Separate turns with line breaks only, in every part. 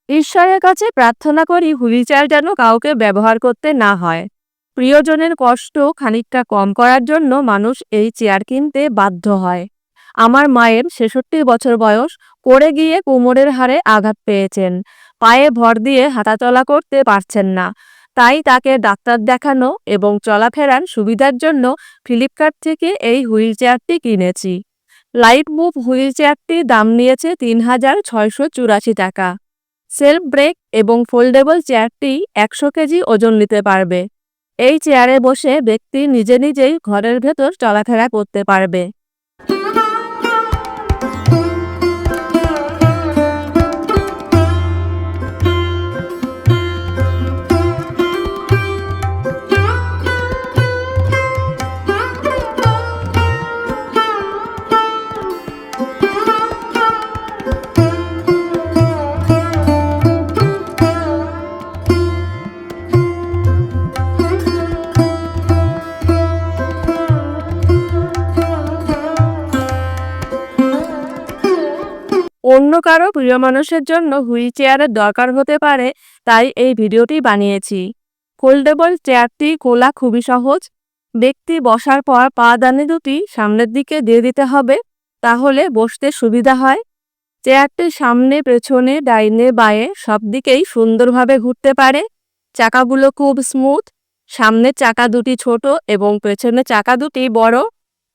ঈশ্বরের কাছে প্রার্থনা করি হুইলচেয়ার যেন কাউকে ব্যবহার করতে না হয়। প্রিয়জনের কষ্ট খানিকটা কম করার জন্য মানুষ এই চেয়ার কিনতে বাধ্য হয়। আমার মায়ের ৬৬ বছর বয়স, পড়ে গিয়ে কোমরের হাড়ে আঘাত পেয়েছেন, পায়ে ভর দিয়ে হাঁটাচলা করতে পারছেন না। তাই তাকে ডাক্তার দেখানো এবং চলাফেরার সুবিধার জন্য ফ্লিপকার্ট থেকে এই হুইলচেয়ারটি কিনেছি। লাইট মুভ হুইলচেয়ারটির দাম নিয়েছে ৩,৬৮৪ টাকা। সেলফ ব্রেক এবং ফোল্ডেবল চেয়ারটি ১০০ কেজি ওজন নিতে পারবে। এই চেয়ারে বসে ব্যক্তি নিজে নিজেই ঘরের ভেতর চলাফেরা করতে পারবে। অন্য কারো প্রিয় মানুষের জন্য হুইল চেয়ারের দরকার হতে পারে, তাই এই ভিডিওটি বানিয়েছি। ফোল্ডেবল চেয়ারটি খোলা খুবই সহজ। ব্যক্তি বসার পর পা দানি দুটি সামনের দিকে দিয়ে দিতে হবে, তাহলে বসতে সুবিধা হয়। চেয়ারটি সামনে পেছনে ডাইনে বাঁয়ে সব দিকেই সুন্দরভাবে ঘুরতে পারে। চাকাগুলো খুব স্মুথ। সামনের চাকা দুটি ছোট এবং পেছনের চাকা দুটি বড়।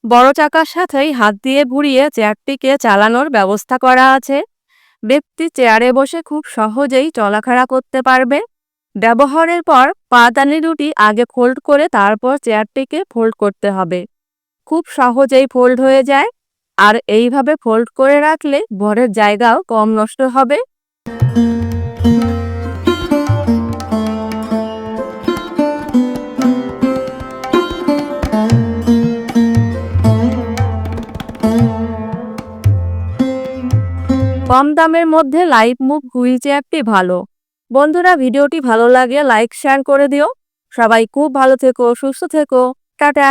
বড় চাকার সাথেই হাত দিয়ে ঘুরিয়ে চেয়ারটিকে চালানোর ব্যবস্থা করা আছে। ব্যক্তি চেয়ারে বসে খুব সহজেই চলাফেরা করতে পারবে। ব্যবহারের পর পাদানি দুটি আগে ফোল্ড করে তারপর চেয়ারটিকে ফোল্ড করতে হবে। খুব সহজেই ফোল্ড হয়ে যায়, আর এইভাবে ফোল্ড করে রাখলে ভরের জায়গাও কম নষ্ট হবে। কম দামের মধ্যে লাইট মুভ হুইল চেয়ারটি ভালো। বন্ধুরা, ভিডিওটি ভালো লাগে লাইক শেয়ার করে দিও। সবাই খুব ভালো থেকো, সুস্থ থেকো। টাটা।